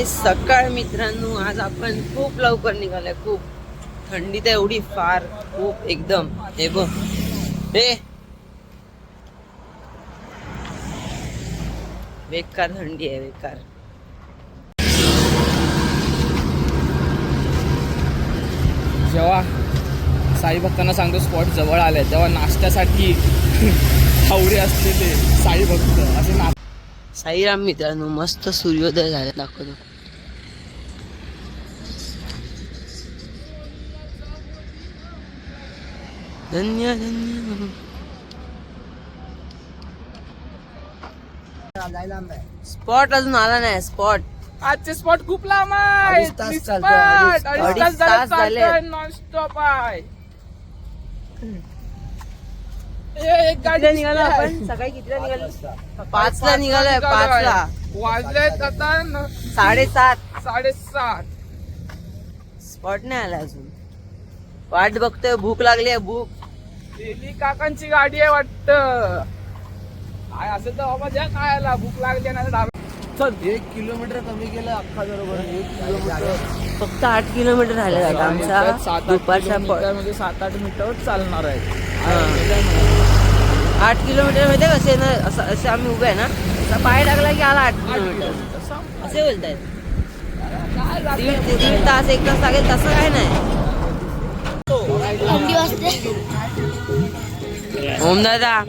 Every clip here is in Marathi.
सकाळ मित्रांनो, आज आपण खूप लवकर निघालोय. खूप थंडी तर एवढी फार खूप एकदम हे बघ हे बेकार थंडी आहे बेकार. जेव्हा साई भक्तांना सांगतो स्पॉट जवळ आले तेव्हा नाश्त्यासाठी हावरे असलेले साई भक्त असे ना. साईराम मित्रांनो, मस्त सूर्योदय झाला दाखवतो. धन्य धन्य. स्पॉट अजून आला नाही. स्पॉट आजचे स्पॉट खूप लांब आहे. अडीच तास झाले. नॉनस्टॉप आहे. एक कितीला निघालो आपण? सकाळी कितीला निघालो? 5ला निघालोय. 5ला वाजलेत आता 7:30. स्पॉट नाही आला अजून. वाट बघतोय. भूक लागली आहे. भूक. दिल्ली काकांची गाडी आहे वाटत. काय असं तर बाबा ज्या काय आला भूक लागली ना. चल 1 किलोमीटर कमी केलं अख्खा बरोबर. 1 किलोमीटर फक्त 8 किलोमीटर राहिले आहेत आमचा दुपारच्या. 7-8 मीटर चालणार आहे. 8 किलोमीटर मध्ये कसे ना असं आम्ही उभे आहे ना, असा पाय टाकला की आला 8 किलोमीटर असे बोलतायत. दीड तास 1 तास लागेल तसं काय नाही. ओम दादा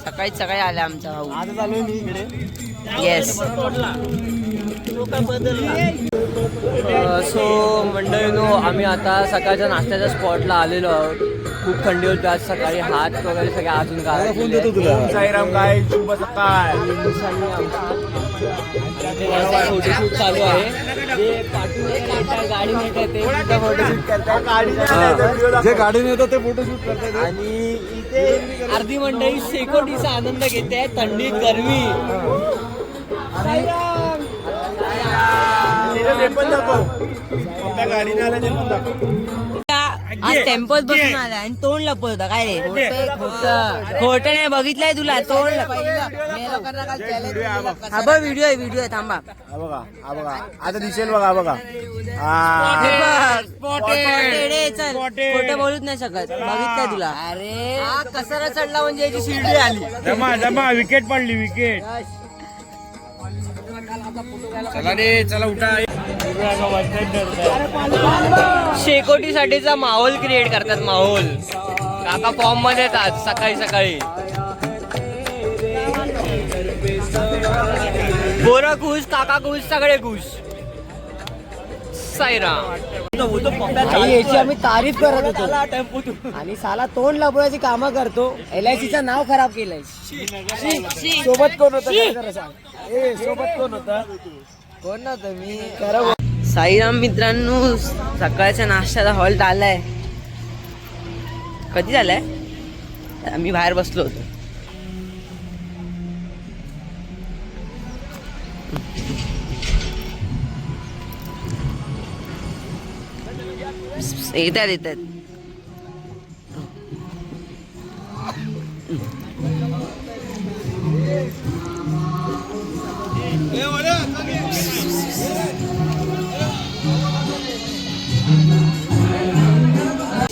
सकाळी आले आमचा भाऊ. आज आलोय मी इकडे. येस. सो मंडळीनो, आम्ही आता सकाळच्या नाश्त्याच्या स्पॉटला आलेलो आहोत. खूप थंडी होती आज सकाळी. हात वगैरे सगळे अजून काय साईराम काय शुभ सकाळ. फोटोशूट चालू आहे. जे पाठवून गाडी मिळते ते फोटोशूट करतात. जे गाडीने येतो ते फोटोशूट करतात. आणि इथे अर्धी मंडळी शेकोटीचा आनंद घेते. थंडीत गरमी. आज टेम्पोत बसून आला आणि तोंड लपत होता. काय रे खोटं नाही. बघितलंय तुला तोंड. हा बघ व्हिडिओ आहे. थांबा. बघा आता दिसेल. बघा चल खोटं बोलूच नाही शकत. बघितलंय तुला. अरे कसारा चढला म्हणजे याची शिर्डी आली. जमा विकेट पडली. विकेट चला रे. चला उठा. शेकोटीसाठीचा माहोल क्रिएट करतात. माहोल. काका फॉर्म मध्ये येतात सकाळी. पोरं खुश, काका खुश, सगळे खुश. साईराम. याची आम्ही तारीफ करत होतो आणि साला तोंड लपवायची कामं करतो. LICचं नाव खराब केलंय. सोबत कोण होतं? सोबत कोण होतं? कोण नव्हतं. मी साईराम मित्रांनो, सकाळच्या नाश्त्याचा हॉल्ट आलाय. कधी झालाय? आम्ही बाहेर बसलो होतो. येतात.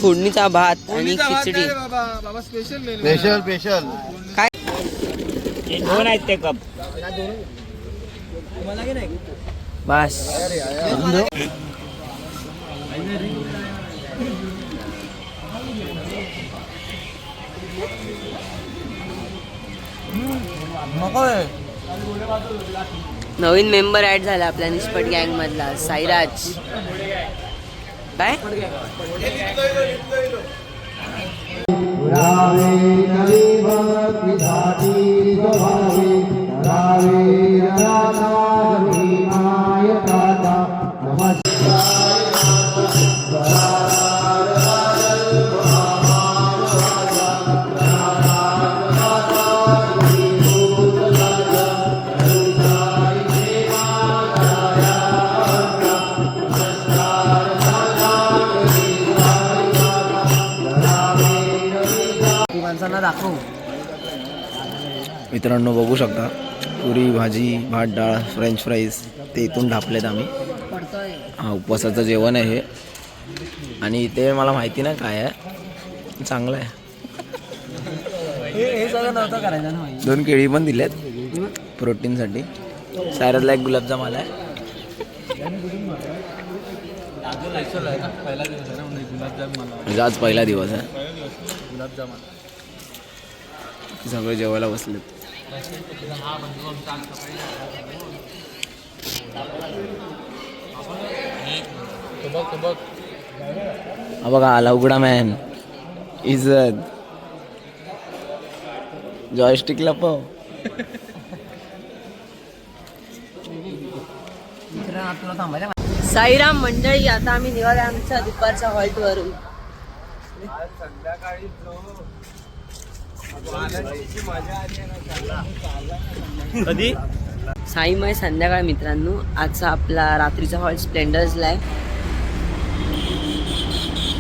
फोडणीचा भात आणि खिचडी. स्पेशल काय दोन आहेत ते कप. बस. नवीन मेंबर ऍड झाला आपल्या निष्पट गँग मधला साईराज. काय मित्रांनो बघू शकता पुरी भाजी भात डाळ फ्रेंच फ्राईज ते इथून ढापलेत आम्ही. हा उपवासाचं जेवण आहे हे. आणि ते मला माहिती नाही काय आहे, चांगलं आहे. हे सगळं नव्हतं करायचं ना. 2 केळी पण दिल्यात प्रोटीनसाठी. सायरातला एक गुलाबजाम आला आहे. म्हणजे आज पहिला दिवस आहे. सगळे जेवायला बसलेत. हा बघा आला उघडा मॅन. इज्जत जॉयस्टिकला पाव. तुला थांबायला साईराम मंडळी, आता आम्ही निघाले आमच्या दुपारच्या हॉल्ट वरून. कधी साईमय संध्याकाळ मित्रांनो. आजचा आपला रात्रीचा हॉल्ट स्प्लेंडर्सला आहे.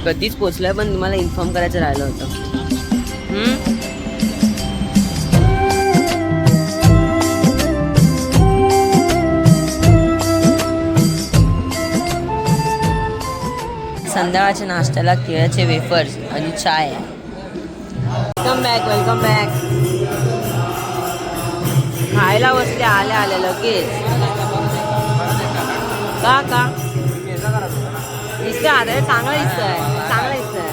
कधीच पोचलाय पण तुम्हाला इन्फॉर्म करायचं राहिलं होतं. संध्याकाळच्या नाश्त्याला केळ्याचे वेफर्स आणि चाय. Welcome back, welcome back. खायला बसले आल्या आल्या लगेच. का दिसतंय आता, चांगलं दिसतंय, चांगलं दिसतंय.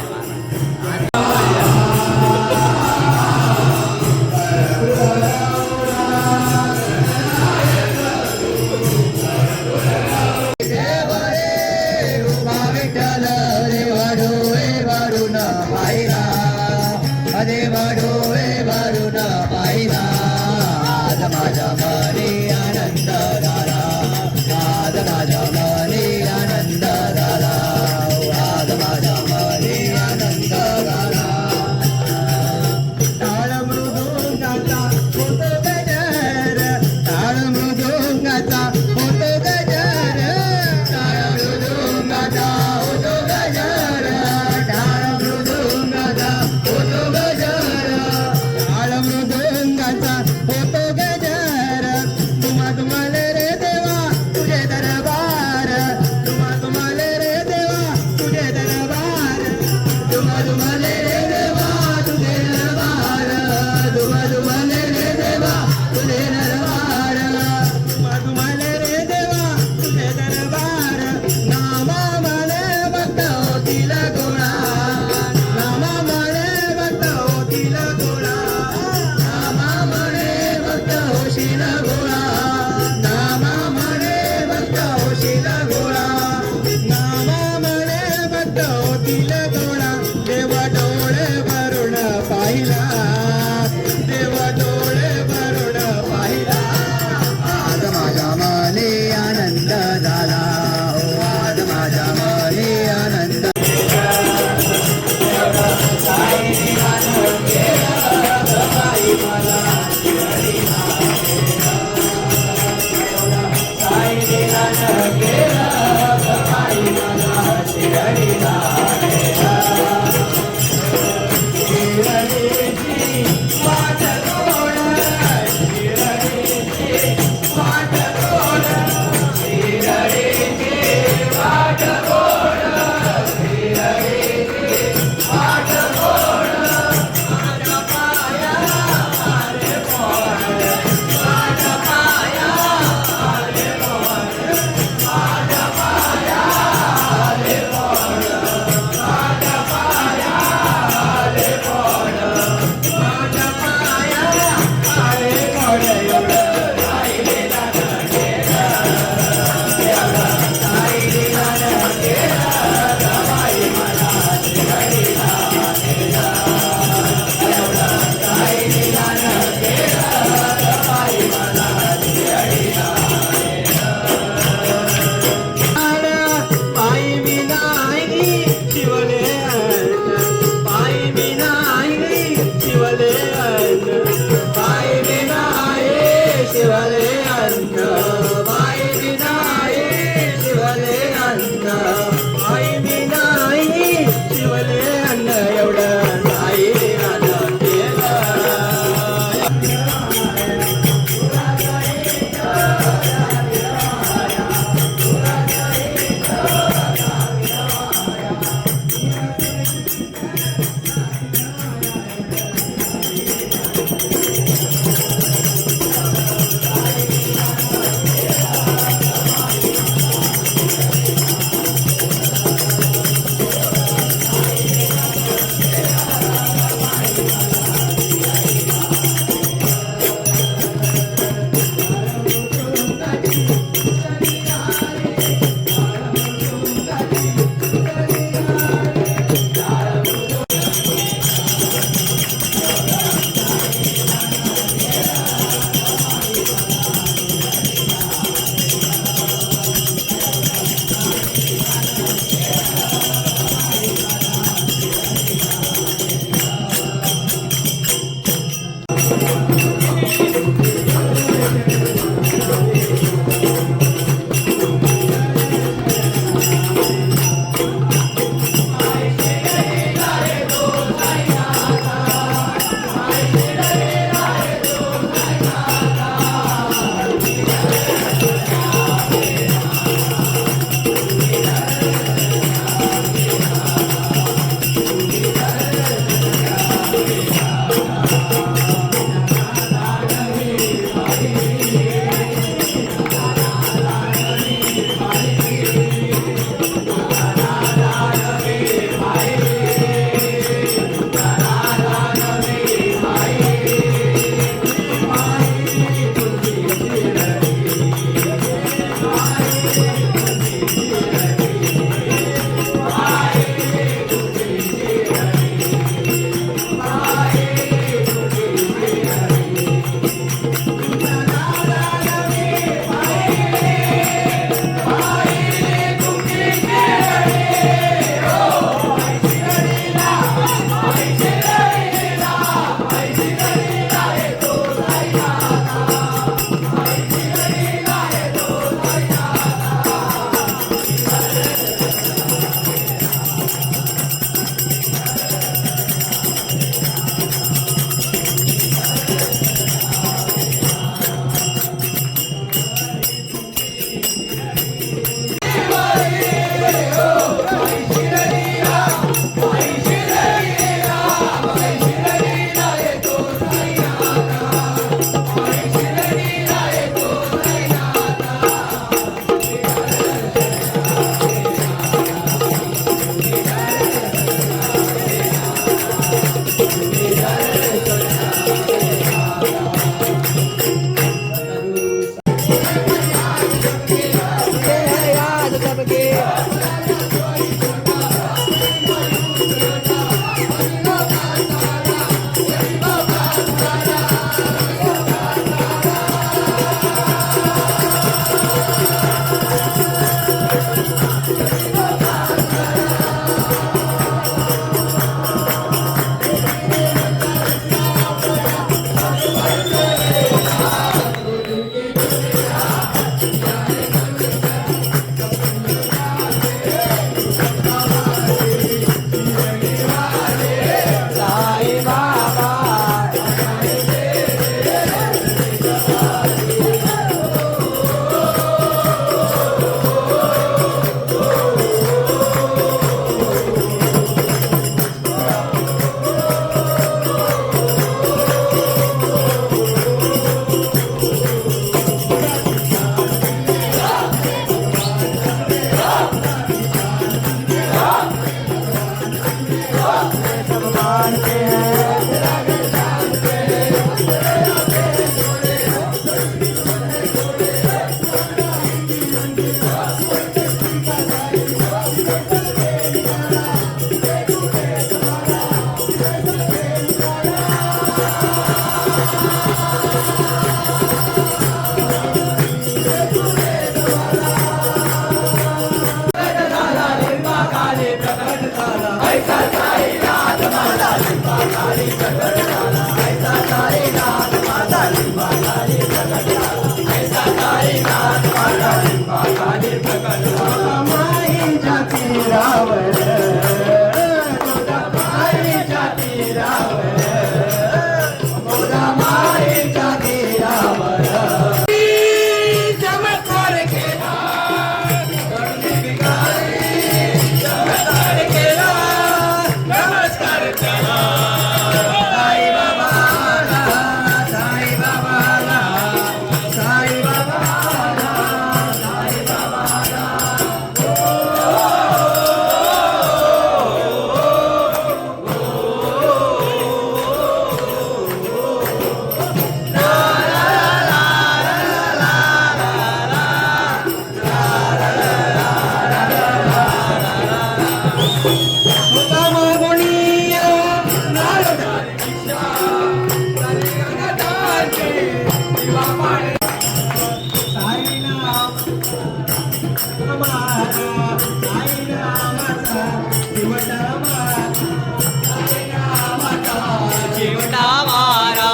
चिमटा मारा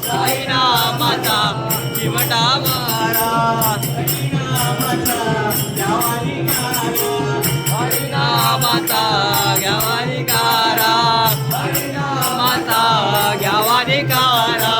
साईनामाचा चिमटा मारा हरिनामाचा घ्यावानी कारा हरिनामाचा घ्यावानी कारा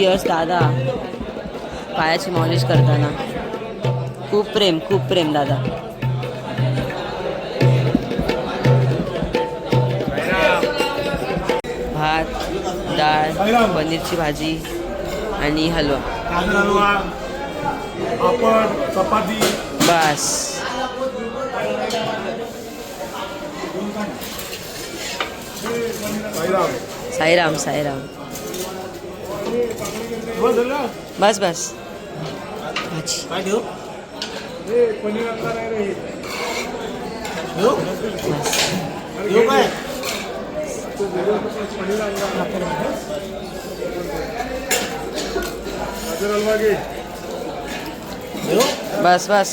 यश दादा पायाची मॉलिश करताना खूप प्रेम दादा. भात डाळ, पनीरची भाजी आणि हलवा. बस. साईराम साईराम. बस बस. भाजी. बस बस.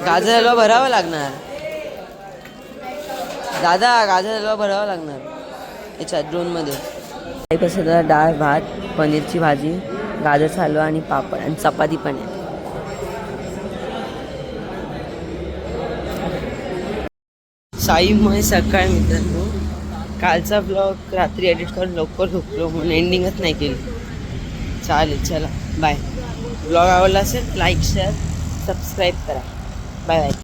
गाजर हलवा भरावा लागणार दादा, गाजर हलवा भरावा लागणार याच्यात ड्रोनमध्ये. कसं डाळ भात, पनीरची भाजी, गाजरचा हलवा आणि पापड आणि चपाती पण आहे. साईमय सकाळ मित्रांनो. कालचा ब्लॉग रात्री एडिट करून लवकर झोपलो म्हणून एंडिंगच नाही केली. चालेल चला बाय. ब्लॉग आवडला असेल लाईक शेअर सबस्क्राईब करा. Bye bye.